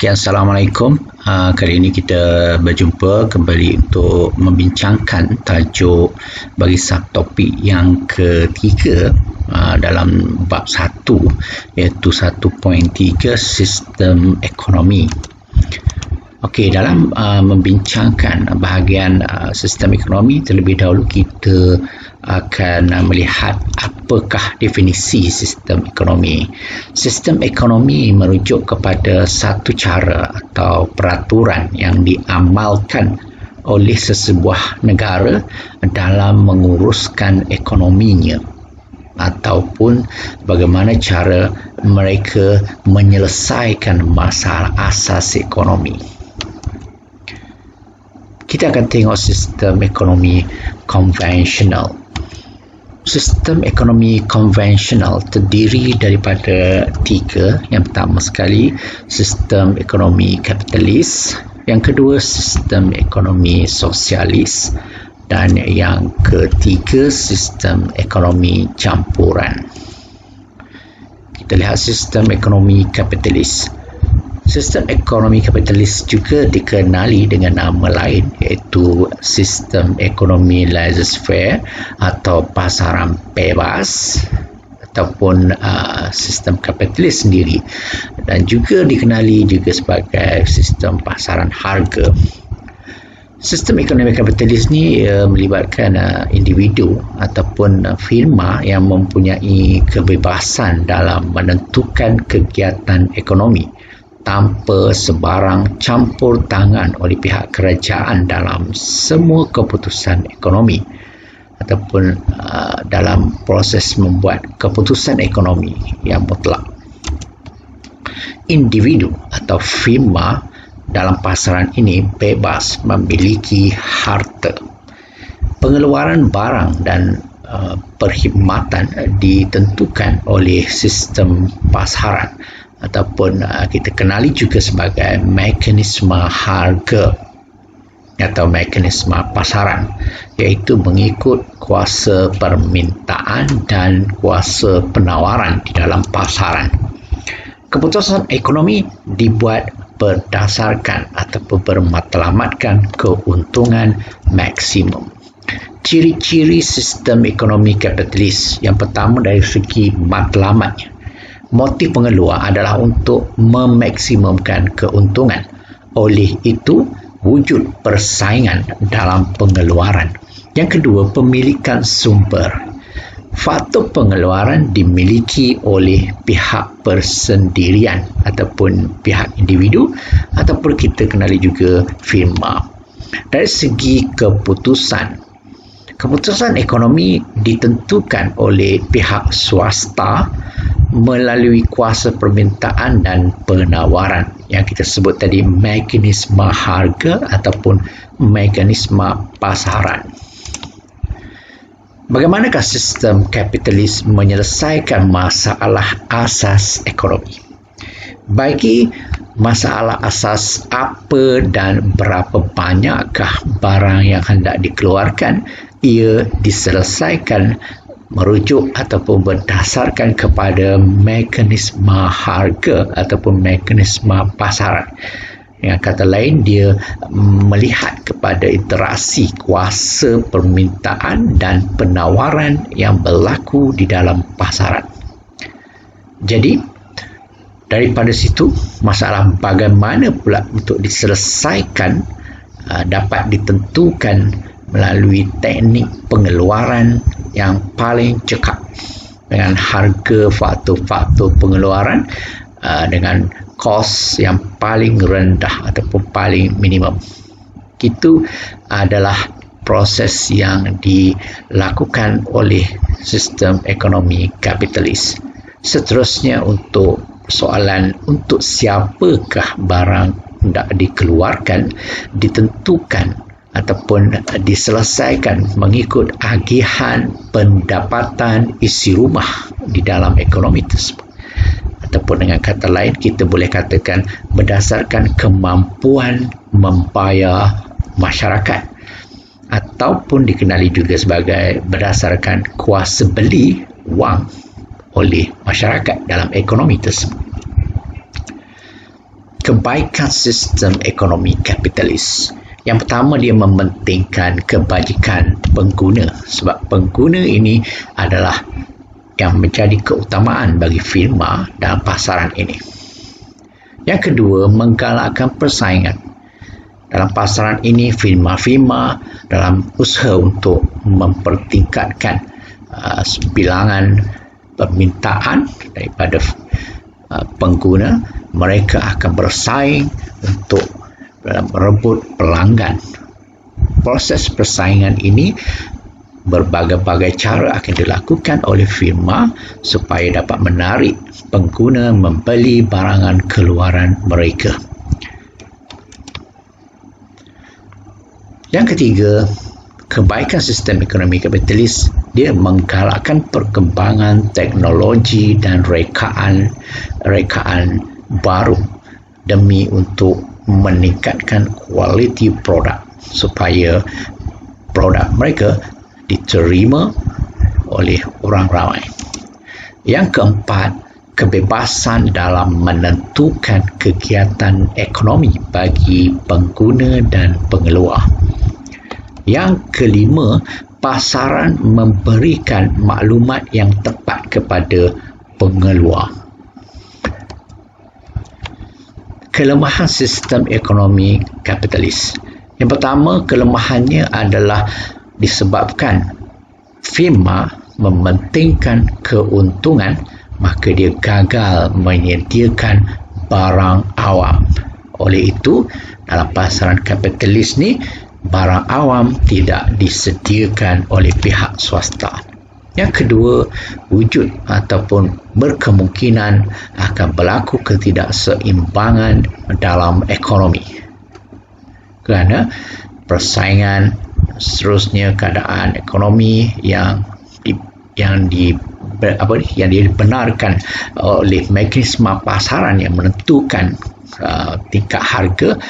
Okay, Assalamualaikum. Kali ini kita berjumpa kembali untuk membincangkan tajuk bagi subtopik yang ketiga dalam bab 1, iaitu 1.3 sistem ekonomi. Okey, dalam membincangkan bahagian sistem ekonomi, terlebih dahulu kita akan melihat apakah definisi sistem ekonomi. Sistem ekonomi merujuk kepada satu cara atau peraturan yang diamalkan oleh sesebuah negara dalam menguruskan ekonominya, ataupun bagaimana cara mereka menyelesaikan masalah asas ekonomi. Kita akan tengok sistem ekonomi konvensional. Sistem ekonomi konvensional terdiri daripada 3. Yang pertama sekali, sistem ekonomi kapitalis. Yang kedua, sistem ekonomi sosialis. Dan yang ketiga, sistem ekonomi campuran. Kita lihat sistem ekonomi kapitalis. Sistem ekonomi kapitalis juga dikenali dengan nama lain, iaitu sistem ekonomi laissez-faire atau pasaran bebas, ataupun sistem kapitalis sendiri, dan juga dikenali juga sebagai sistem pasaran harga. Sistem ekonomi kapitalis ni melibatkan individu ataupun firma yang mempunyai kebebasan dalam menentukan kegiatan ekonomi tanpa sebarang campur tangan oleh pihak kerajaan dalam semua keputusan ekonomi ataupun dalam proses membuat keputusan ekonomi yang mutlak. Individu atau firma dalam pasaran ini bebas memiliki harta. Pengeluaran barang dan perkhidmatan ditentukan oleh sistem pasaran, ataupun kita kenali juga sebagai mekanisme harga atau mekanisme pasaran, iaitu mengikut kuasa permintaan dan kuasa penawaran di dalam pasaran. Keputusan ekonomi dibuat berdasarkan ataupun bermatlamatkan keuntungan maksimum. Ciri-ciri sistem ekonomi kapitalis, yang pertama dari segi matlamatnya. Motif pengeluar adalah untuk memaksimumkan keuntungan. Oleh itu, wujud persaingan dalam pengeluaran. Yang kedua, pemilikan sumber. Faktor pengeluaran dimiliki oleh pihak persendirian ataupun pihak individu, ataupun kita kenali juga firma. Dari segi keputusan, keputusan ekonomi ditentukan oleh pihak swasta melalui kuasa permintaan dan penawaran yang kita sebut tadi mekanisme harga ataupun mekanisme pasaran. Bagaimanakah sistem kapitalis menyelesaikan masalah asas ekonomi? Bagi masalah asas apa dan berapa banyakkah barang yang hendak dikeluarkan, ia diselesaikan merujuk ataupun berdasarkan kepada mekanisme harga ataupun mekanisme pasaran. Dengan kata lain, dia melihat kepada interaksi kuasa permintaan dan penawaran yang berlaku di dalam pasaran. Jadi, daripada situ, masalah bagaimana pula untuk diselesaikan dapat ditentukan melalui teknik pengeluaran yang paling cekap dengan harga faktor-faktor pengeluaran dengan kos yang paling rendah ataupun paling minimum. Itu adalah proses yang dilakukan oleh sistem ekonomi kapitalis. Seterusnya, untuk soalan untuk siapakah barang hendak dikeluarkan ditentukan ataupun diselesaikan mengikut agihan pendapatan isi rumah di dalam ekonomi tersebut. Ataupun dengan kata lain, kita boleh katakan berdasarkan kemampuan membayar masyarakat, ataupun dikenali juga sebagai berdasarkan kuasa beli wang oleh masyarakat dalam ekonomi tersebut. kebaikan sistem ekonomi kapitalis. Yang pertama, dia mementingkan kebajikan pengguna, sebab pengguna ini adalah yang menjadi keutamaan bagi firma dalam pasaran ini. Yang kedua, menggalakkan persaingan. Dalam pasaran ini, firma-firma dalam usaha untuk mempertingkatkan bilangan permintaan daripada pengguna, mereka akan bersaing untuk merebut pelanggan. Proses persaingan ini berbagai-bagai cara akan dilakukan oleh firma supaya dapat menarik pengguna membeli barangan keluaran mereka. Yang ketiga, kebaikan sistem ekonomi kapitalis, dia menggalakkan perkembangan teknologi dan rekaan baru demi untuk meningkatkan kualiti produk supaya produk mereka diterima oleh orang ramai. Yang keempat, kebebasan dalam menentukan kegiatan ekonomi bagi pengguna dan pengeluar. Yang kelima, pasaran memberikan maklumat yang tepat kepada pengeluar. Kelemahan sistem ekonomi kapitalis. Yang pertama, kelemahannya adalah disebabkan firma mementingkan keuntungan, maka dia gagal menyediakan barang awam. Oleh itu, dalam pasaran kapitalis ni, barang awam tidak disediakan oleh pihak swasta. Yang kedua, wujud ataupun berkemungkinan akan berlaku ketidakseimbangan dalam ekonomi. Kerana persaingan, seterusnya keadaan ekonomi yang dibenarkan oleh mekanisme pasaran yang menentukan tingkat harga,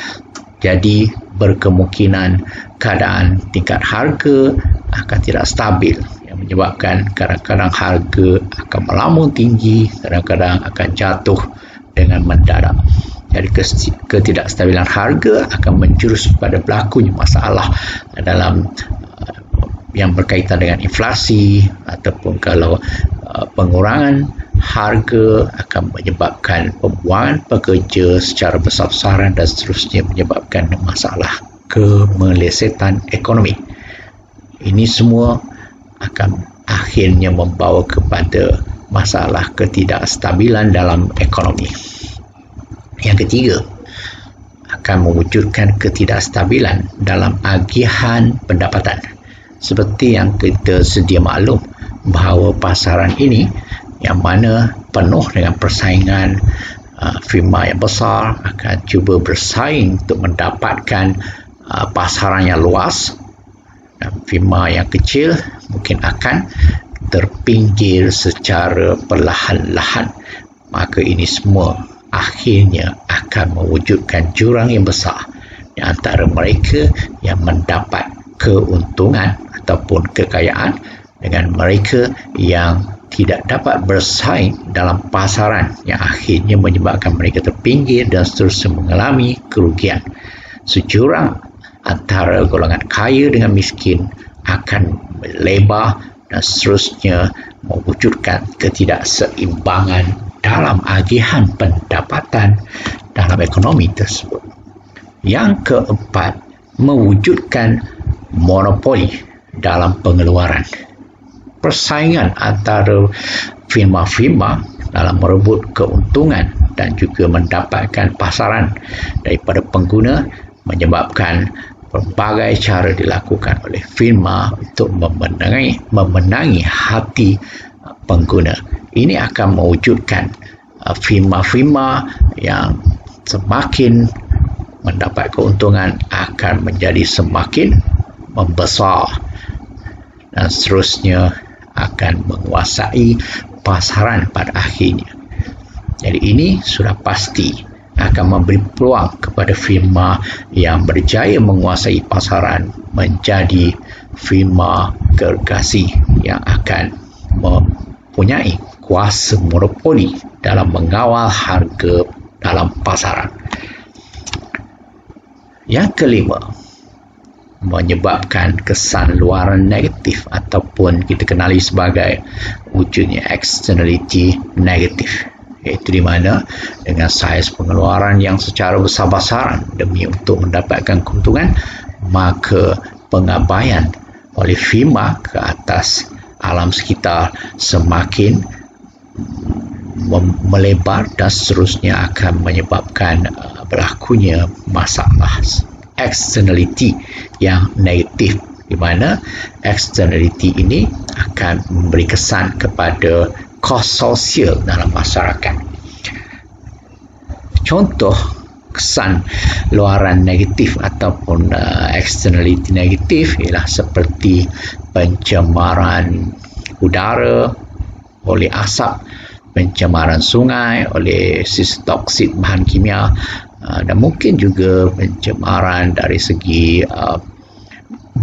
jadi berkemungkinan keadaan tingkat harga akan tidak stabil, yang menyebabkan kadang-kadang harga akan melamun tinggi, kadang-kadang akan jatuh dengan mendadak. Jadi ketidakstabilan harga akan menjurus pada berlakunya masalah dalam yang berkaitan dengan inflasi, ataupun kalau pengurangan harga akan menyebabkan pembuangan pekerja secara besar-besaran dan seterusnya, menyebabkan masalah kemelesetan ekonomi. Ini semua akan akhirnya membawa kepada masalah ketidakstabilan dalam ekonomi. Yang ketiga, akan mewujudkan ketidakstabilan dalam agihan pendapatan. Seperti yang kita sedia maklum bahawa pasaran ini yang mana penuh dengan persaingan, firma yang besar akan cuba bersaing untuk mendapatkan pasaran yang luas, dan firma yang kecil mungkin akan terpinggir secara perlahan-lahan. Maka ini semua akhirnya akan mewujudkan jurang yang besar di antara mereka yang mendapat keuntungan ataupun kekayaan dengan mereka yang tidak dapat bersaing dalam pasaran, yang akhirnya menyebabkan mereka terpinggir dan seterusnya mengalami kerugian. Sejurang antara golongan kaya dengan miskin akan melebar dan seterusnya mewujudkan ketidakseimbangan dalam agihan pendapatan dalam ekonomi tersebut. Yang keempat, mewujudkan monopoli dalam pengeluaran. Persaingan antara firma-firma dalam merebut keuntungan dan juga mendapatkan pasaran daripada pengguna menyebabkan berbagai cara dilakukan oleh firma untuk memenangi hati pengguna. Ini akan mewujudkan firma-firma yang semakin mendapat keuntungan akan menjadi semakin membesar dan seterusnya akan menguasai pasaran pada akhirnya. Jadi ini sudah pasti akan memberi peluang kepada firma yang berjaya menguasai pasaran menjadi firma gergasi yang akan mempunyai kuasa monopoli dalam mengawal harga dalam pasaran. Yang kelima, menyebabkan kesan luaran negatif ataupun kita kenali sebagai wujudnya externality negatif, iaitu di mana dengan saiz pengeluaran yang secara besar-besaran demi untuk mendapatkan keuntungan, maka pengabaian oleh firma ke atas alam sekitar semakin melebar dan seterusnya akan menyebabkan berlakunya masalah externality yang negatif, di mana externality ini akan memberi kesan kepada kos sosial dalam masyarakat. Contoh kesan luaran negatif ataupun externality negatif ialah seperti pencemaran udara oleh asap, pencemaran sungai oleh sis toksik bahan kimia, dan mungkin juga pencemaran dari segi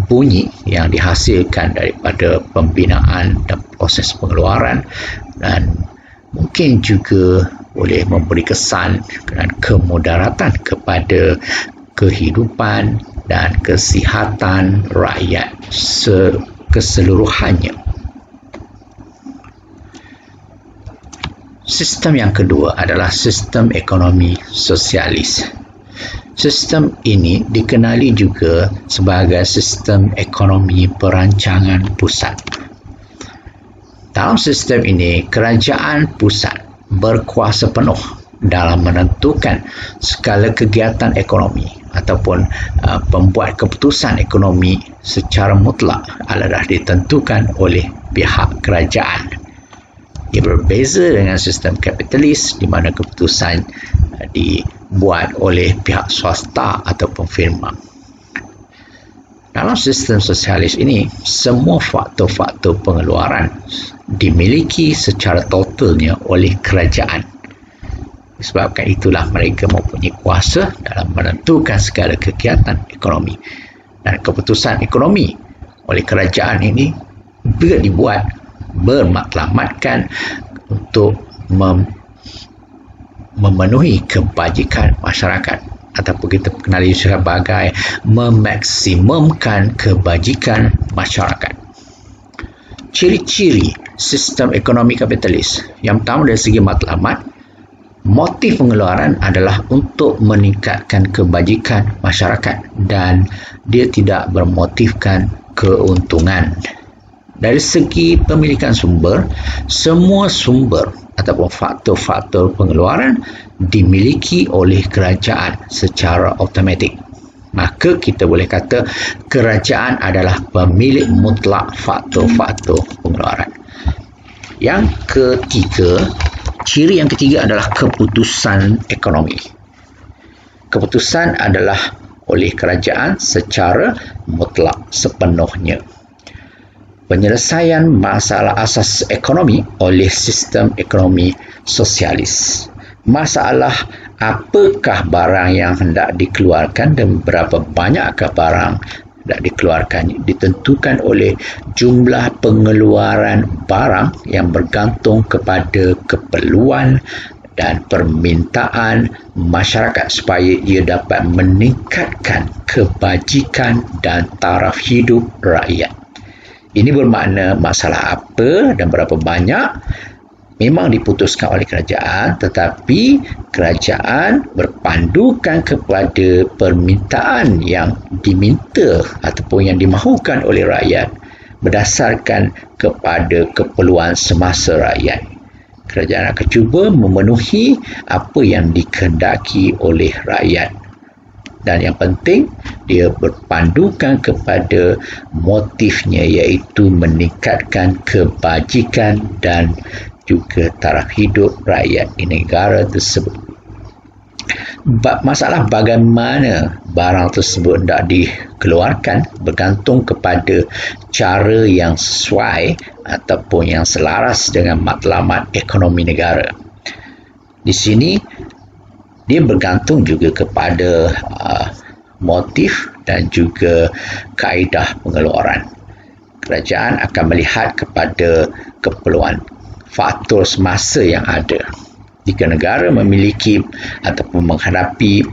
bunyi yang dihasilkan daripada pembinaan dan proses pengeluaran, dan mungkin juga boleh memberi kesan dan kemudaratan kepada kehidupan dan kesihatan rakyat keseluruhannya. Sistem yang kedua adalah sistem ekonomi sosialis. Sistem ini dikenali juga sebagai sistem ekonomi perancangan pusat. Dalam sistem ini, kerajaan pusat berkuasa penuh dalam menentukan segala kegiatan ekonomi ataupun pembuat keputusan ekonomi secara mutlak adalah ditentukan oleh pihak kerajaan. Ia berbeza dengan sistem kapitalis di mana keputusan dibuat oleh pihak swasta ataupun firma. Dalam sistem sosialis ini, semua faktor-faktor pengeluaran dimiliki secara totalnya oleh kerajaan. Disebabkan itulah mereka mempunyai kuasa dalam menentukan segala kegiatan ekonomi. Dan keputusan ekonomi oleh kerajaan ini juga dibuat bermatlamatkan untuk memenuhi kebajikan masyarakat, ataupun kita kenali sebagai memaksimumkan kebajikan masyarakat. Ciri-ciri sistem ekonomi kapitalis. Yang pertama dari segi matlamat, motif pengeluaran adalah untuk meningkatkan kebajikan masyarakat dan dia tidak bermotifkan keuntungan. Dari segi pemilikan sumber, semua sumber ataupun faktor-faktor pengeluaran dimiliki oleh kerajaan secara automatik. Maka kita boleh kata kerajaan adalah pemilik mutlak faktor-faktor pengeluaran. Yang ketiga, ciri yang ketiga adalah keputusan ekonomi. Keputusan adalah oleh kerajaan secara mutlak sepenuhnya. Penyelesaian masalah asas ekonomi oleh sistem ekonomi sosialis. Masalah apakah barang yang hendak dikeluarkan dan berapa banyakkah barang hendak dikeluarkan ditentukan oleh jumlah pengeluaran barang yang bergantung kepada keperluan dan permintaan masyarakat supaya ia dapat meningkatkan kebajikan dan taraf hidup rakyat. Ini bermakna masalah apa dan berapa banyak memang diputuskan oleh kerajaan, tetapi kerajaan berpandukan kepada permintaan yang diminta ataupun yang dimahukan oleh rakyat berdasarkan kepada keperluan semasa rakyat. Kerajaan akan cuba memenuhi apa yang dikehendaki oleh rakyat. Dan yang penting, dia berpandukan kepada motifnya, iaitu meningkatkan kebajikan dan juga taraf hidup rakyat di negara tersebut. Masalah bagaimana barang tersebut hendak dikeluarkan bergantung kepada cara yang sesuai ataupun yang selaras dengan matlamat ekonomi negara. Di sini dia bergantung juga kepada motif dan juga kaedah pengeluaran. Kerajaan akan melihat kepada keperluan faktor semasa yang ada. jika negara memiliki ataupun menghadapi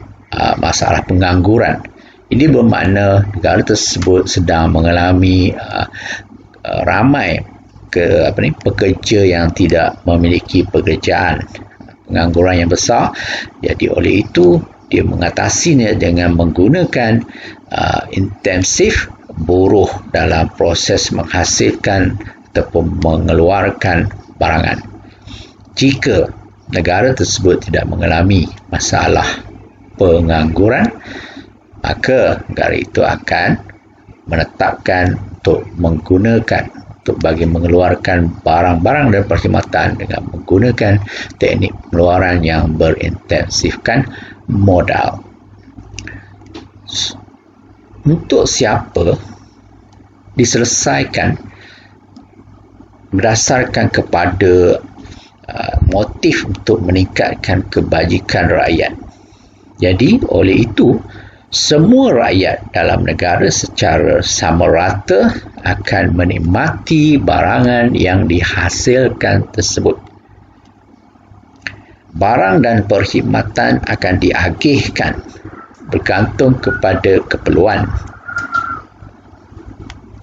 masalah pengangguran. Ini bermakna negara tersebut sedang mengalami ramai pekerja yang tidak memiliki pekerjaan, pengangguran yang besar. Jadi oleh itu dia mengatasinya dengan menggunakan intensif buruh dalam proses menghasilkan ataupun mengeluarkan barangan. Jika negara tersebut tidak mengalami masalah pengangguran, maka negara itu akan menetapkan untuk menggunakan untuk bagi mengeluarkan barang-barang dan perkhidmatan dengan menggunakan teknik pengeluaran yang berintensifkan modal. Untuk siapa diselesaikan berdasarkan kepada motif untuk meningkatkan kebajikan rakyat. Jadi oleh itu semua rakyat dalam negara secara sama rata akan menikmati barangan yang dihasilkan tersebut. Barang dan perkhidmatan akan diagihkan bergantung kepada keperluan.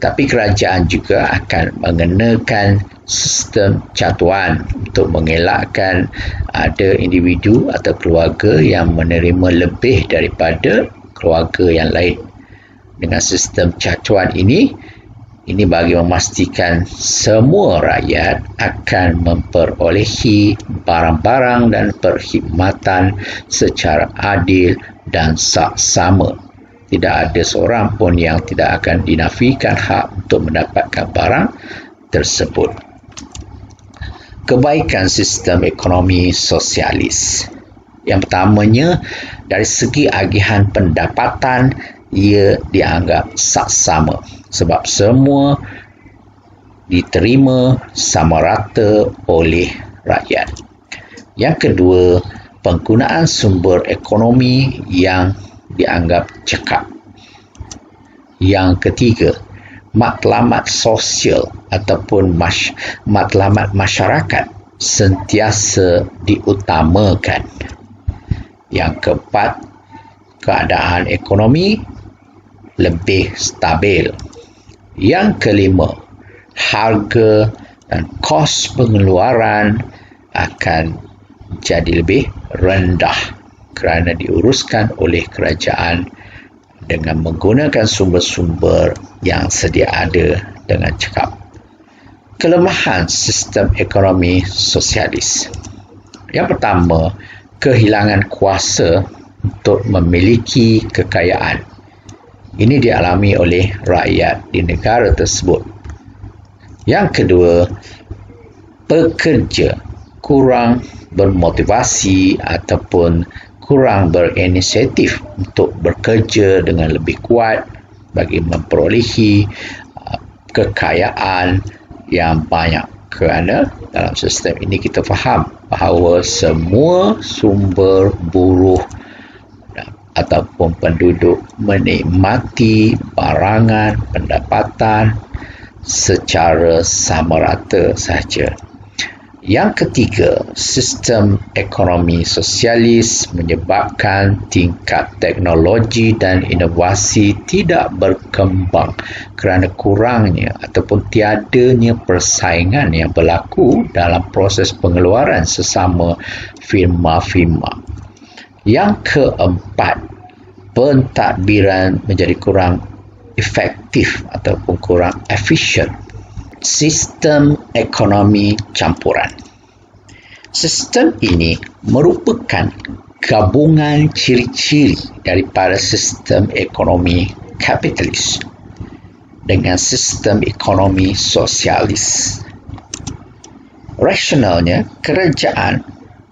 Tapi kerajaan juga akan mengenakan sistem catuan untuk mengelakkan ada individu atau keluarga yang menerima lebih daripada keluarga yang lain. Dengan sistem catuan ini bagi memastikan semua rakyat akan memperolehi barang-barang dan perkhidmatan secara adil dan saksama. Tidak ada seorang pun yang tidak akan dinafikan hak untuk mendapatkan barang tersebut. Kebaikan sistem ekonomi sosialis. Yang pertamanya, dari segi agihan pendapatan, ia dianggap saksama sebab semua diterima sama rata oleh rakyat. Yang kedua, penggunaan sumber ekonomi yang dianggap cekap. Yang ketiga, matlamat sosial ataupun matlamat masyarakat sentiasa diutamakan. Yang keempat, keadaan ekonomi lebih stabil. Yang kelima, harga dan kos pengeluaran akan jadi lebih rendah kerana diuruskan oleh kerajaan dengan menggunakan sumber-sumber yang sedia ada dengan cekap. Kelemahan sistem ekonomi sosialis. Yang pertama, kehilangan kuasa untuk memiliki kekayaan. Ini dialami oleh rakyat di negara tersebut. Yang kedua, pekerja kurang bermotivasi ataupun kurang berinisiatif untuk bekerja dengan lebih kuat bagi memperolehi kekayaan yang banyak. Kerana dalam sistem ini kita faham bahawa semua sumber buruh ataupun penduduk menikmati barangan pendapatan secara sama rata sahaja. Yang ketiga, sistem ekonomi sosialis menyebabkan tingkat teknologi dan inovasi tidak berkembang kerana kurangnya ataupun tiadanya persaingan yang berlaku dalam proses pengeluaran sesama firma-firma. Yang keempat, pentadbiran menjadi kurang efektif ataupun kurang efisien. Sistem ekonomi campuran. Sistem ini merupakan gabungan ciri-ciri daripada sistem ekonomi kapitalis dengan sistem ekonomi sosialis. Rasionalnya, kerajaan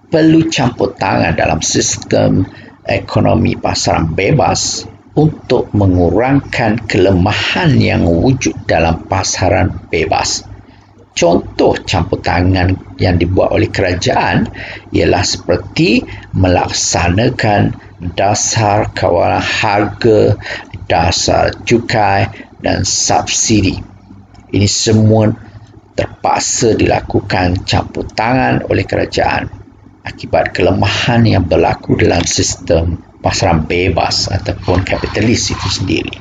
perlu campur tangan dalam sistem ekonomi pasaran bebas untuk mengurangkan kelemahan yang wujud dalam pasaran bebas. Contoh campur tangan yang dibuat oleh kerajaan ialah seperti melaksanakan dasar kawalan harga, dasar cukai dan subsidi. Ini semua terpaksa dilakukan campur tangan oleh kerajaan. akibat kelemahan yang berlaku dalam sistem pasaran bebas ataupun kapitalis itu sendiri.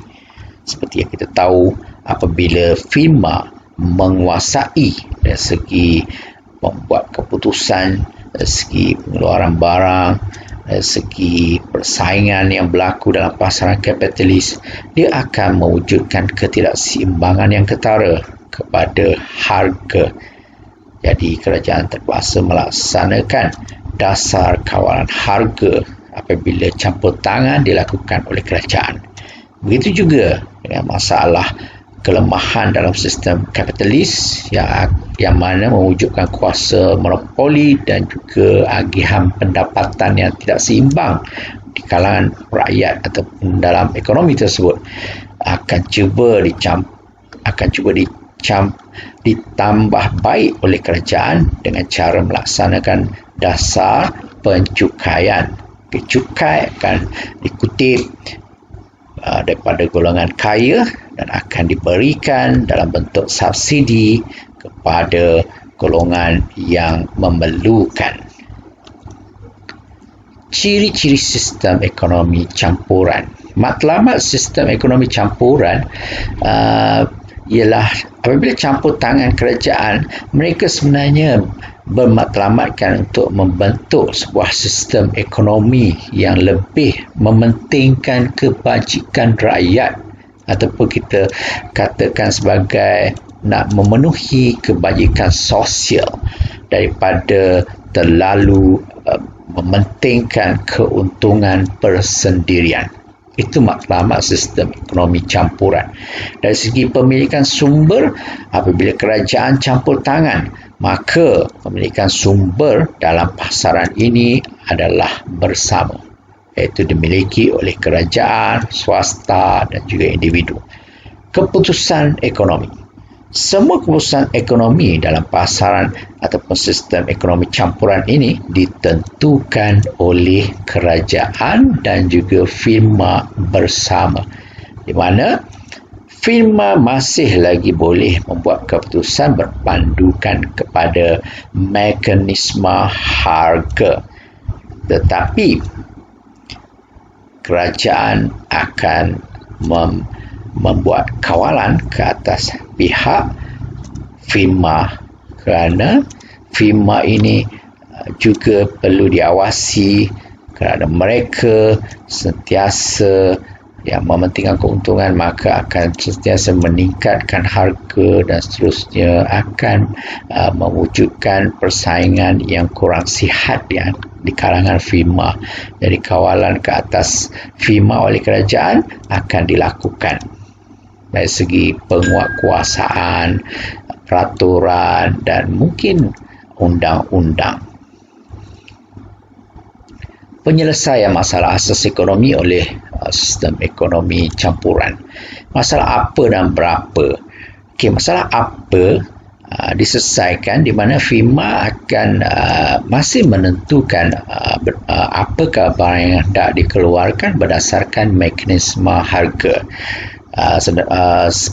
Seperti yang kita tahu, apabila firma menguasai dari segi membuat keputusan, dari segi pengeluaran barang, dari segi persaingan yang berlaku dalam pasaran kapitalis, dia akan mewujudkan ketidakseimbangan yang ketara kepada harga. Jadi kerajaan terpaksa melaksanakan dasar kawalan harga apabila campur tangan dilakukan oleh kerajaan. Begitu juga dengan masalah kelemahan dalam sistem kapitalis yang mana mewujudkan kuasa monopoli dan juga agihan pendapatan yang tidak seimbang di kalangan rakyat ataupun dalam ekonomi tersebut akan cuba ditambah baik oleh kerajaan dengan cara melaksanakan dasar pencukaian. Cukai akan dikutip daripada golongan kaya dan akan diberikan dalam bentuk subsidi kepada golongan yang memerlukan. Ciri-ciri sistem ekonomi campuran. Matlamat sistem ekonomi campuran ialah apabila campur tangan kerajaan, mereka sebenarnya bermatlamatkan untuk membentuk sebuah sistem ekonomi yang lebih mementingkan kebajikan rakyat, ataupun kita katakan sebagai nak memenuhi kebajikan sosial daripada terlalu mementingkan keuntungan persendirian. Itu matlamat sistem ekonomi campuran. Dari segi pemilikan sumber, apabila kerajaan campur tangan, maka pemilikan sumber dalam pasaran ini adalah bersama, iaitu dimiliki oleh kerajaan, swasta dan juga individu. Keputusan ekonomi. Semua keputusan ekonomi dalam pasaran ataupun sistem ekonomi campuran ini ditentukan oleh kerajaan dan juga firma bersama, di mana firma masih lagi boleh membuat keputusan berpandukan kepada mekanisme harga, tetapi kerajaan akan membuat kawalan ke atas pihak firma, kerana firma ini juga perlu diawasi kerana mereka sentiasa yang mementingkan keuntungan, maka akan sentiasa meningkatkan harga dan seterusnya, akan mewujudkan persaingan yang kurang sihat yang di kalangan firma. Jadi kawalan ke atas firma oleh kerajaan akan dilakukan dari segi penguatkuasaan, peraturan dan mungkin undang-undang. Penyelesaian masalah asas ekonomi oleh sistem ekonomi campuran. Masalah apa dan berapa? Masalah apa diselesaikan di mana firma akan masih menentukan apakah barang yang hendak dikeluarkan berdasarkan mekanisme harga.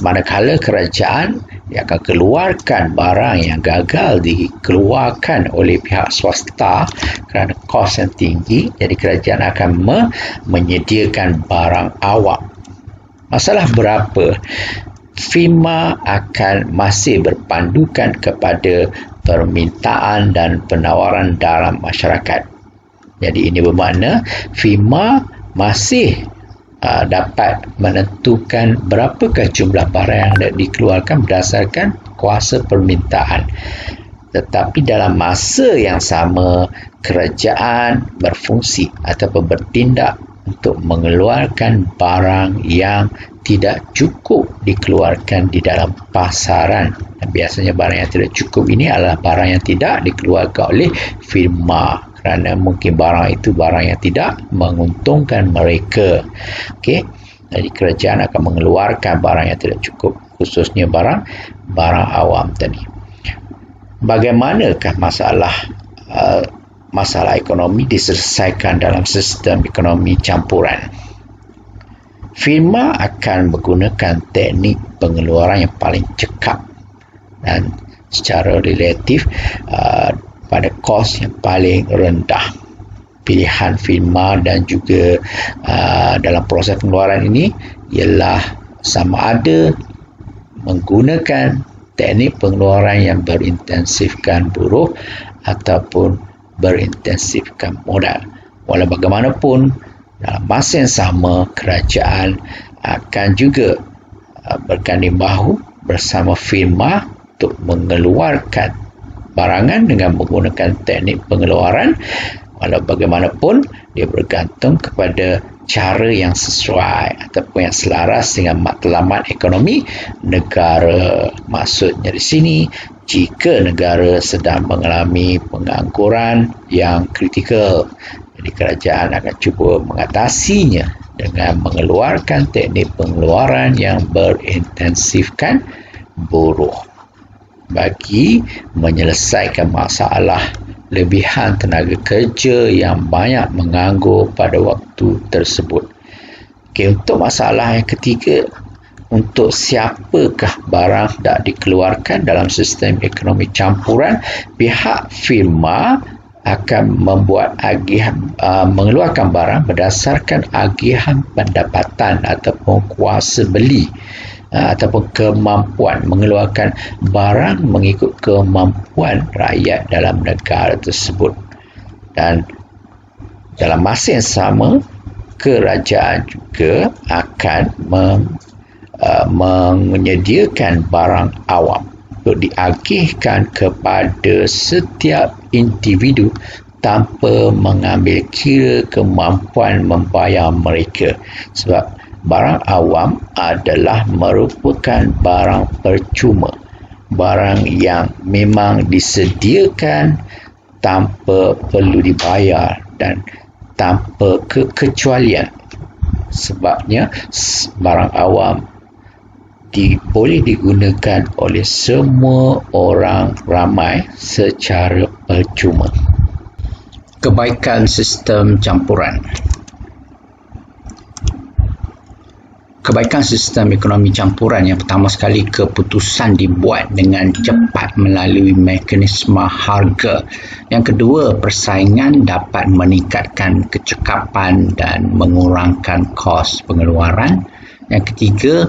Manakala kerajaan dia akan keluarkan barang yang gagal dikeluarkan oleh pihak swasta kerana kos yang tinggi, jadi kerajaan akan menyediakan barang awam. Masalah berapa? Firma akan masih berpandukan kepada permintaan dan penawaran dalam masyarakat. Jadi ini bermakna firma masih dapat menentukan berapakah jumlah barang yang dikeluarkan berdasarkan kuasa permintaan. Tetapi dalam masa yang sama, kerajaan berfungsi ataupun bertindak untuk mengeluarkan barang yang tidak cukup dikeluarkan di dalam pasaran. Dan biasanya barang yang tidak cukup ini adalah barang yang tidak dikeluarkan oleh firma, kerana mungkin barang itu barang yang tidak menguntungkan mereka. Okey, jadi kerajaan akan mengeluarkan barang yang tidak cukup, khususnya barang awam tadi. Bagaimanakah masalah ekonomi diselesaikan dalam sistem ekonomi campuran? Firma akan menggunakan teknik pengeluaran yang paling cekap dan secara relatif pada kos yang paling rendah. Pilihan firma dan juga dalam proses pengeluaran ini ialah sama ada menggunakan teknik pengeluaran yang berintensifkan buruh ataupun berintensifkan modal. Walau bagaimanapun, dalam masa yang sama, kerajaan akan juga berganding bahu bersama firma untuk mengeluarkan barangan dengan menggunakan teknik pengeluaran. Walau bagaimanapun, dia bergantung kepada cara yang sesuai ataupun yang selaras dengan matlamat ekonomi negara. Maksudnya di sini, jika negara sedang mengalami pengangguran yang kritikal, jadi kerajaan akan cuba mengatasinya dengan mengeluarkan teknik pengeluaran yang berintensifkan buruh bagi menyelesaikan masalah lebihan tenaga kerja yang banyak menganggur pada waktu tersebut. Untuk masalah yang ketiga, untuk siapakah barang tak dikeluarkan dalam sistem ekonomi campuran, pihak firma akan membuat agihan mengeluarkan barang berdasarkan agihan pendapatan ataupun kuasa beli ataupun kemampuan mengeluarkan barang mengikut kemampuan rakyat dalam negara tersebut. Dan dalam masa yang sama, kerajaan juga akan menyediakan barang awam untuk diagihkan kepada setiap individu tanpa mengambil kira kemampuan membayar mereka, sebab barang awam adalah merupakan barang percuma, barang yang memang disediakan tanpa perlu dibayar dan tanpa kekecualian. Sebabnya barang awam boleh digunakan oleh semua orang ramai secara percuma. Kebaikan sistem campuran. Kebaikan sistem ekonomi campuran, yang pertama sekali, keputusan dibuat dengan cepat melalui mekanisme harga. Yang kedua, persaingan dapat meningkatkan kecekapan dan mengurangkan kos pengeluaran. Yang ketiga,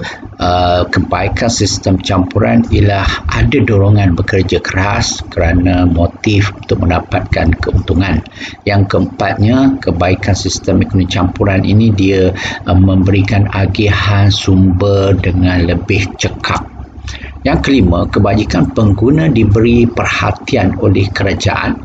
kebaikan sistem campuran ialah ada dorongan bekerja keras kerana motif untuk mendapatkan keuntungan. Yang keempatnya, kebaikan sistem ekonomi campuran ini dia memberikan agihan sumber dengan lebih cekap. Yang kelima, kebajikan pengguna diberi perhatian oleh kerajaan.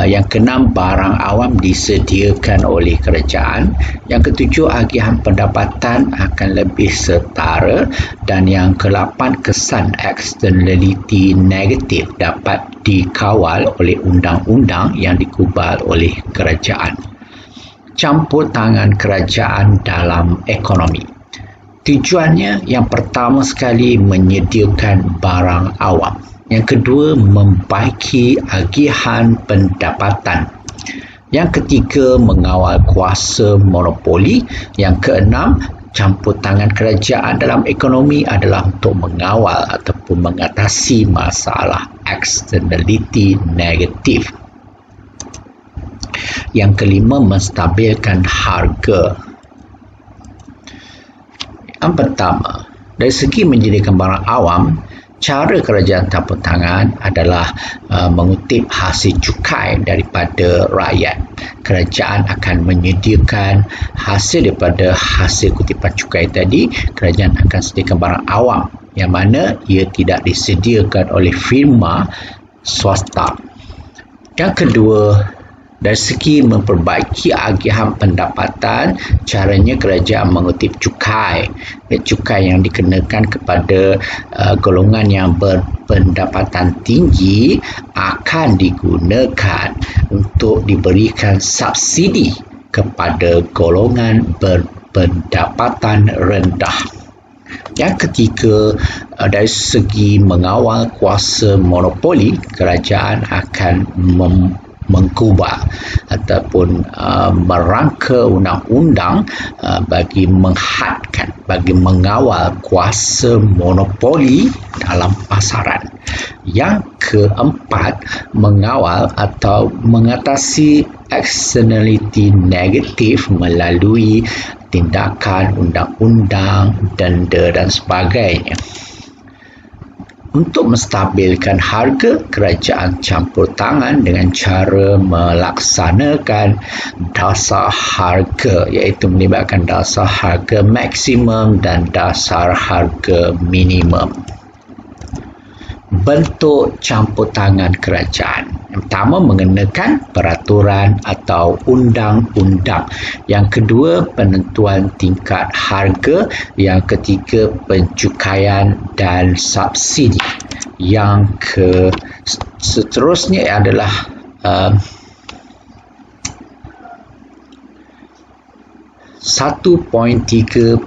Yang keenam, barang awam disediakan oleh kerajaan. Yang ketujuh, agihan pendapatan akan lebih setara. Dan yang ke-8, kesan externality negatif dapat dikawal oleh undang-undang yang digubal oleh kerajaan. Campur tangan kerajaan dalam ekonomi. Tujuannya, yang pertama sekali, menyediakan barang awam. Yang kedua, membaiki agihan pendapatan. Yang ketiga, mengawal kuasa monopoli. Yang keenam, campur tangan kerajaan dalam ekonomi adalah untuk mengawal ataupun mengatasi masalah externality negatif. Yang kelima, menstabilkan harga. Yang pertama, dari segi menyediakan barang awam, cara kerajaan campur tangan adalah mengutip hasil cukai daripada rakyat. Kerajaan akan menyediakan hasil daripada hasil kutipan cukai tadi. Kerajaan akan sediakan barang awam yang mana ia tidak disediakan oleh firma swasta. Yang kedua, dari segi memperbaiki agihan pendapatan, caranya kerajaan mengutip cukai. Cukai yang dikenakan kepada golongan yang berpendapatan tinggi akan digunakan untuk diberikan subsidi kepada golongan berpendapatan rendah. Yang ketiga, dari segi mengawal kuasa monopoli, kerajaan akan mengubah ataupun merangka undang-undang bagi menghadkan, bagi mengawal kuasa monopoli dalam pasaran. Yang keempat, mengawal atau mengatasi externality negatif melalui tindakan undang-undang, denda dan sebagainya. Untuk menstabilkan harga, kerajaan campur tangan dengan cara melaksanakan dasar harga, iaitu melibatkan dasar harga maksimum dan dasar harga minimum. Bentuk campur tangan kerajaan. Yang pertama, mengenakan peraturan atau undang-undang. Yang kedua, penentuan tingkat harga. Yang ketiga, pencukaian dan subsidi. Yang seterusnya adalah 1.3.3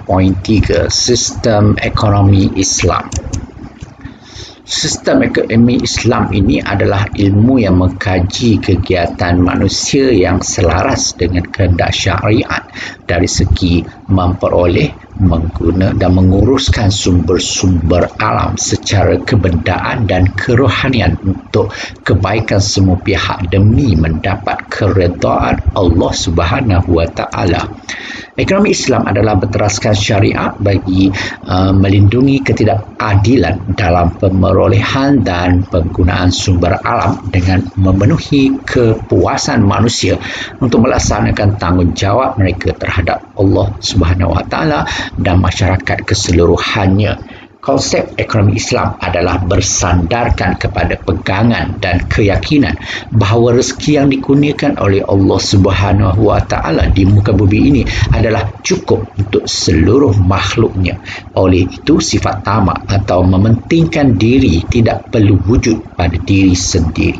Sistem Ekonomi Islam. Sistem ekonomi Islam ini adalah ilmu yang mengkaji kegiatan manusia yang selaras dengan kehendak syariat dari segi memperoleh, mengguna dan menguruskan sumber-sumber alam secara kebendaan dan kerohanian untuk kebaikan semua pihak demi mendapat keredaan Allah Subhanahu wa taala. Ekonomi Islam adalah berteraskan syariat bagi melindungi ketidakadilan dalam pemerolehan dan penggunaan sumber alam dengan memenuhi kepuasan manusia untuk melaksanakan tanggungjawab mereka terhadap Allah Subhanahu wa taala dan masyarakat keseluruhannya. Konsep ekonomi Islam adalah bersandarkan kepada pegangan dan keyakinan bahawa rezeki yang dikurniakan oleh Allah Subhanahu wa taala di muka bumi ini adalah cukup untuk seluruh makhluknya. Oleh itu, sifat tamak atau mementingkan diri tidak perlu wujud pada diri sendiri.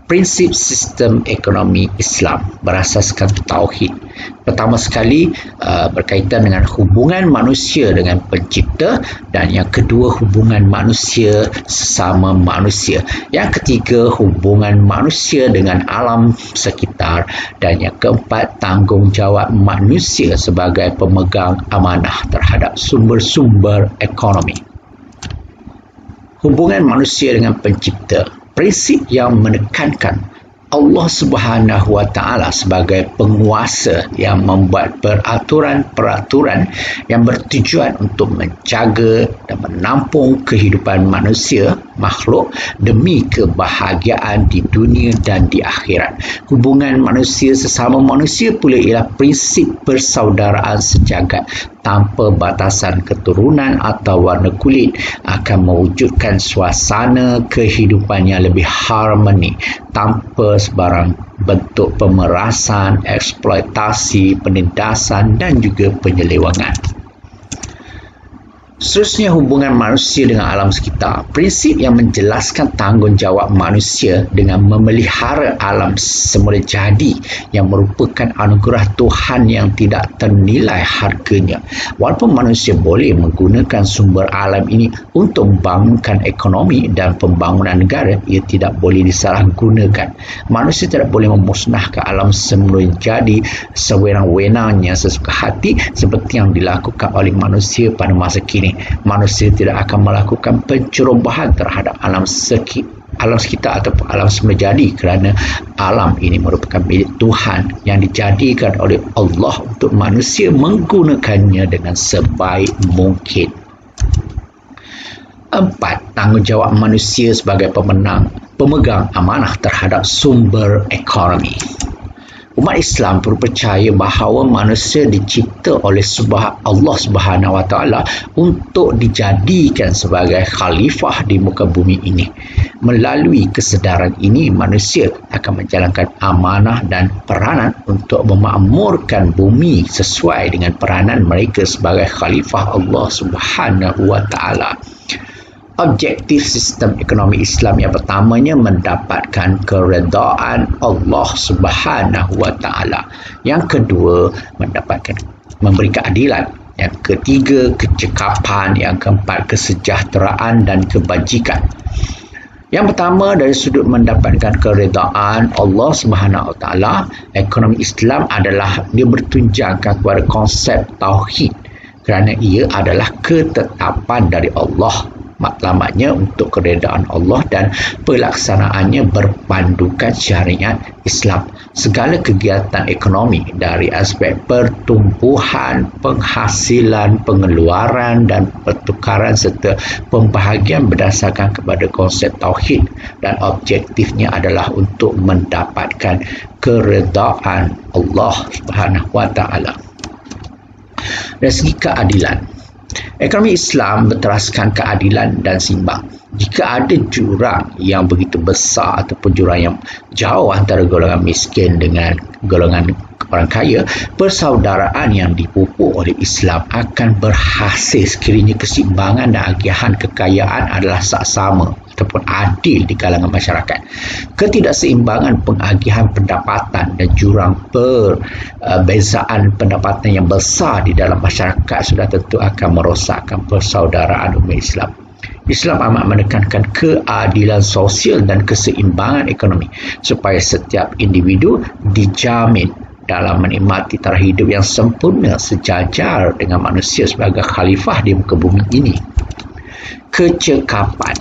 Prinsip sistem ekonomi Islam berasaskan tauhid. Pertama sekali berkaitan dengan hubungan manusia dengan pencipta, dan yang kedua hubungan manusia sesama manusia. Yang ketiga hubungan manusia dengan alam sekitar, dan yang keempat tanggungjawab manusia sebagai pemegang amanah terhadap sumber-sumber ekonomi. Hubungan manusia dengan pencipta. Prinsip yang menekankan Allah Subhanahu wa taala sebagai penguasa yang membuat peraturan-peraturan yang bertujuan untuk menjaga dan menampung kehidupan manusia, makhluk demi kebahagiaan di dunia dan di akhirat. Hubungan manusia sesama manusia pula ialah prinsip persaudaraan sejagat tanpa batasan keturunan atau warna kulit, akan mewujudkan suasana kehidupan yang lebih harmoni tanpa sebarang bentuk pemerasan, eksploitasi, penindasan dan juga penyelewangan. Seterusnya, hubungan manusia dengan alam sekitar. Prinsip yang menjelaskan tanggungjawab manusia dengan memelihara alam semula jadi yang merupakan anugerah Tuhan yang tidak ternilai harganya. Walaupun manusia boleh menggunakan sumber alam ini untuk membangunkan ekonomi dan pembangunan negara, ia tidak boleh disalahgunakan. Manusia tidak boleh memusnahkan alam semula jadi sewenang-wenangnya sesuka hati seperti yang dilakukan oleh manusia pada masa kini. Manusia tidak akan melakukan pencerobohan terhadap alam sekitar ataupun alam semula jadi, kerana alam ini merupakan milik Tuhan yang dijadikan oleh Allah untuk manusia menggunakannya dengan sebaik mungkin. 4. Tanggungjawab manusia sebagai pemegang amanah terhadap sumber ekonomi. Umat Islam percaya bahawa manusia dicipta oleh Allah Subhanahu wa taala untuk dijadikan sebagai khalifah di muka bumi ini. Melalui kesedaran ini, manusia akan menjalankan amanah dan peranan untuk memakmurkan bumi sesuai dengan peranan mereka sebagai khalifah Allah Subhanahu wa taala. Objektif sistem ekonomi Islam yang pertamanya mendapatkan keredaan Allah Subhanahu wa taala. Yang kedua, memberi keadilan. Yang ketiga, kecekapan. Yang keempat, kesejahteraan dan kebajikan. Yang pertama, dari sudut mendapatkan keredaan Allah Subhanahu wa taala, ekonomi Islam adalah dia bertunjangkan kepada konsep tauhid, kerana ia adalah ketetapan dari Allah. Matlamatnya untuk keredaan Allah dan pelaksanaannya berpandukan syariat Islam. Segala kegiatan ekonomi dari aspek pertumbuhan, penghasilan, pengeluaran dan pertukaran serta pembahagian berdasarkan kepada konsep tauhid dan objektifnya adalah untuk mendapatkan keredaan Allah Subhanahu wa taala. Dari segi keadilan, ekonomi Islam berteraskan keadilan dan seimbang. Jika ada jurang yang begitu besar ataupun jurang yang jauh antara golongan miskin dengan golongan orang kaya, persaudaraan yang dipupuk oleh Islam akan berhasil sekiranya keseimbangan dan agihan kekayaan adalah saksama ataupun adil di kalangan masyarakat. Ketidakseimbangan pengagihan pendapatan dan jurang perbezaan pendapatan yang besar di dalam masyarakat sudah tentu akan merosakkan persaudaraan umat Islam. Islam amat menekankan keadilan sosial dan keseimbangan ekonomi supaya setiap individu dijamin dalam menikmati taraf hidup yang sempurna sejajar dengan manusia sebagai khalifah di muka bumi ini. Kecekapan.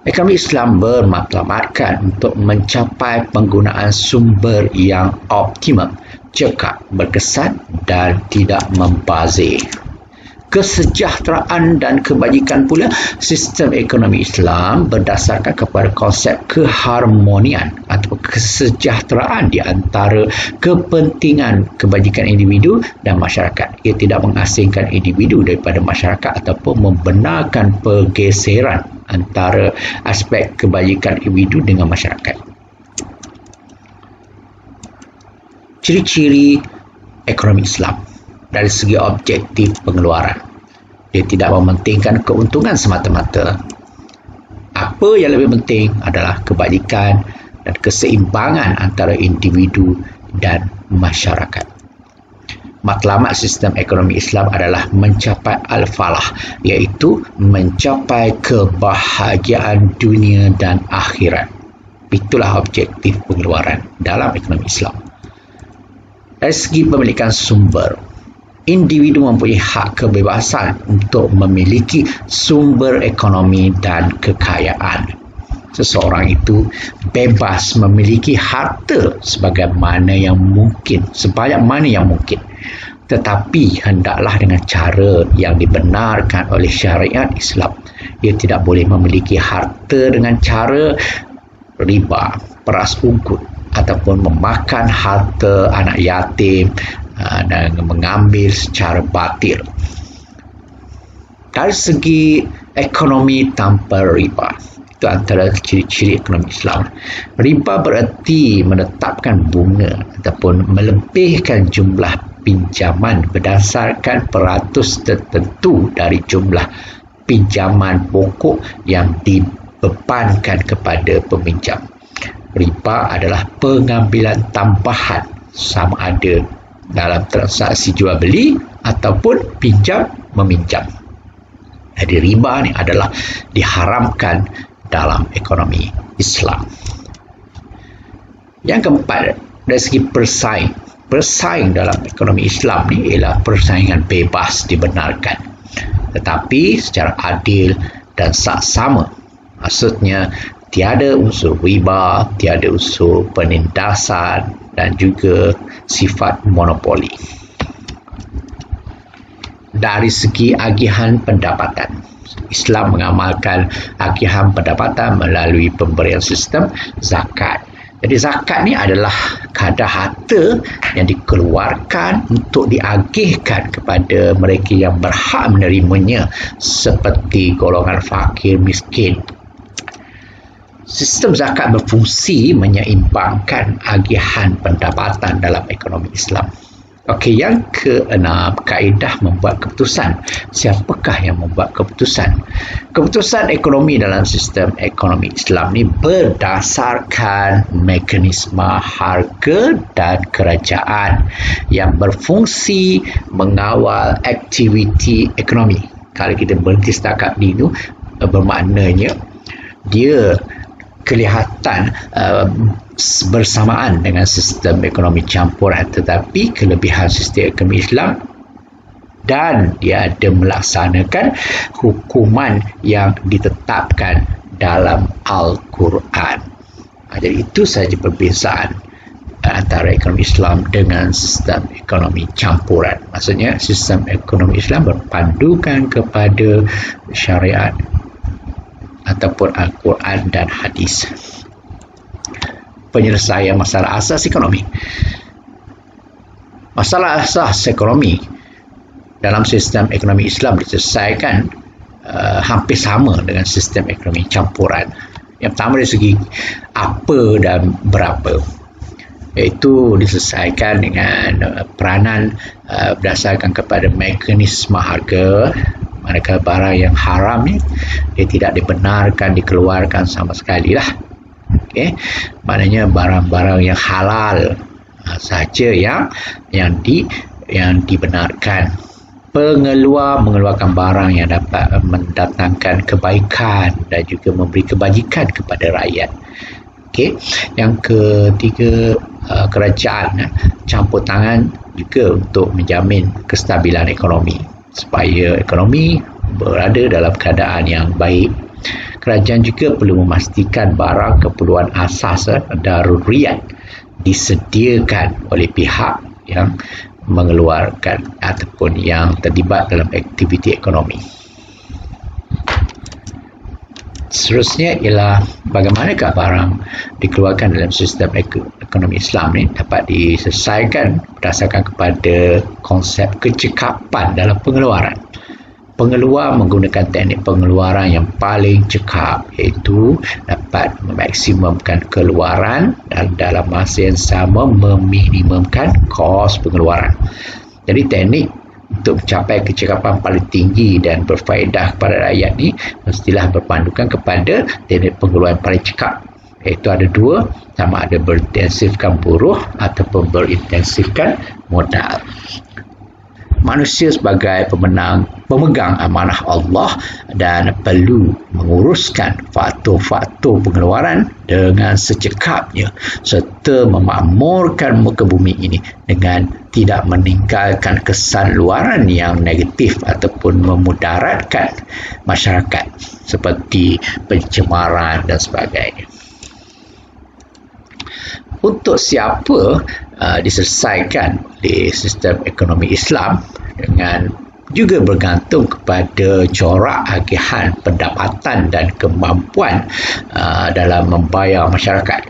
Ekonomi Islam bermatlamatkan untuk mencapai penggunaan sumber yang optimum, cekap, berkesan dan tidak membazir. Kesejahteraan dan kebajikan pula, sistem ekonomi Islam berdasarkan kepada konsep keharmonian atau kesejahteraan di antara kepentingan kebajikan individu dan masyarakat. Ia tidak mengasingkan individu daripada masyarakat ataupun membenarkan pergeseran antara aspek kebajikan individu dengan masyarakat. Ciri-ciri ekonomi Islam dari segi objektif pengeluaran. Dia tidak mementingkan keuntungan semata-mata. Apa yang lebih penting adalah kebajikan dan keseimbangan antara individu dan masyarakat. Matlamat sistem ekonomi Islam adalah mencapai al-falah, iaitu mencapai kebahagiaan dunia dan akhirat. Itulah objektif pengeluaran dalam ekonomi Islam. Dari segi pemilikan sumber, individu mempunyai hak kebebasan untuk memiliki sumber ekonomi dan kekayaan. Seseorang itu bebas memiliki harta sebagaimana yang mungkin, sebanyak mana yang mungkin. Tetapi hendaklah dengan cara yang dibenarkan oleh syariat Islam. Ia tidak boleh memiliki harta dengan cara riba, peras unggut ataupun memakan harta anak yatim dan mengambil secara batil. Dari segi ekonomi tanpa riba, itu antara ciri-ciri ekonomi Islam. Riba bererti menetapkan bunga ataupun melebihkan jumlah pinjaman berdasarkan peratus tertentu dari jumlah pinjaman pokok yang dibebankan kepada peminjam. Riba adalah pengambilan tambahan sama ada dalam transaksi jual beli ataupun pinjam meminjam. Jadi riba ni adalah diharamkan dalam ekonomi Islam. Yang keempat, dari segi bersaing dalam ekonomi Islam ni ialah persaingan bebas dibenarkan, tetapi secara adil dan saksama. Maksudnya tiada unsur riba, tiada unsur penindasan dan juga sifat monopoli. Dari segi agihan pendapatan, Islam mengamalkan agihan pendapatan melalui pemberian sistem zakat. Jadi zakat ni adalah kadar harta yang dikeluarkan untuk diagihkan kepada mereka yang berhak menerimanya, seperti golongan fakir, miskin. Sistem zakat berfungsi menyeimbangkan agihan pendapatan dalam ekonomi Islam. Okey, yang keenam, kaedah membuat keputusan. Siapakah yang membuat keputusan? Keputusan ekonomi dalam sistem ekonomi Islam ni berdasarkan mekanisme harga dan kerajaan yang berfungsi mengawal aktiviti ekonomi. Kalau kita berhenti setakat ni tu, bermaknanya dia kelihatan bersamaan dengan sistem ekonomi campuran, tetapi kelebihan sistem ekonomi Islam dan dia ada melaksanakan hukuman yang ditetapkan dalam Al-Quran. Jadi itu saja perbezaan antara ekonomi Islam dengan sistem ekonomi campuran. Maksudnya sistem ekonomi Islam berpandukan kepada syariat ataupun Al-Quran dan hadis. Penyelesaian masalah asas ekonomi. Masalah asas ekonomi dalam sistem ekonomi Islam diselesaikan hampir sama dengan sistem ekonomi campuran. Yang pertama dari segi apa dan berapa, iaitu diselesaikan dengan peranan berdasarkan kepada mekanisme harga, manakala barang yang haram ni dia tidak dibenarkan dikeluarkan sama sekali lah. Okey, maknanya barang-barang yang halal saja yang dibenarkan. Pengeluar mengeluarkan barang yang dapat mendatangkan kebaikan dan juga memberi kebajikan kepada rakyat. Okey, yang ketiga, kerajaan campur tangan juga untuk menjamin kestabilan ekonomi supaya ekonomi berada dalam keadaan yang baik. Kerajaan juga perlu memastikan barang keperluan asas daruriyat disediakan oleh pihak yang mengeluarkan ataupun yang terlibat dalam aktiviti ekonomi. Seterusnya ialah bagaimanakah barang dikeluarkan dalam sistem ekonomi Islam ni dapat diselesaikan berdasarkan kepada konsep kecekapan dalam pengeluaran. Pengeluar menggunakan teknik pengeluaran yang paling cekap, iaitu dapat memaksimumkan keluaran dan dalam masa yang sama meminimumkan kos pengeluaran. Jadi teknik untuk mencapai kecekapan paling tinggi dan berfaedah kepada rakyat ni mestilah berpandukan kepada teknik pengeluaran paling cekap, iaitu ada dua, sama ada berintensifkan buruh ataupun berintensifkan modal. Manusia sebagai pemegang amanah Allah dan perlu menguruskan faktor-faktor pengeluaran dengan secekapnya serta memakmurkan muka bumi ini dengan tidak meninggalkan kesan luaran yang negatif ataupun memudaratkan masyarakat seperti pencemaran dan sebagainya. Untuk siapa diselesaikan di sistem ekonomi Islam dengan juga bergantung kepada corak agihan pendapatan dan kemampuan dalam membayar masyarakat.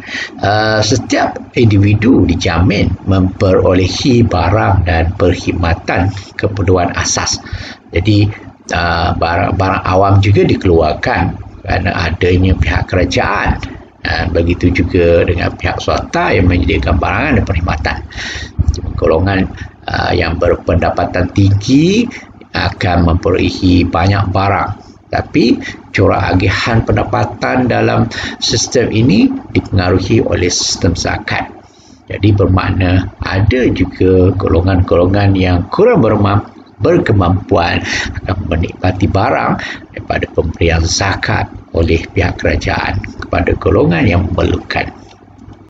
Setiap individu dijamin memperolehi barang dan perkhidmatan keperluan asas. Jadi barang-barang awam juga dikeluarkan kerana adanya pihak kerajaan. Begitu juga dengan pihak swasta yang menyediakan barangan dan perkhidmatan. Golongan yang berpendapatan tinggi akan memperolehi banyak barang, tapi corak agihan pendapatan dalam sistem ini dipengaruhi oleh sistem zakat. Jadi bermakna ada juga golongan-golongan yang kurang berkemampuan akan menikmati barang daripada pemberian zakat oleh pihak kerajaan kepada golongan yang memerlukan.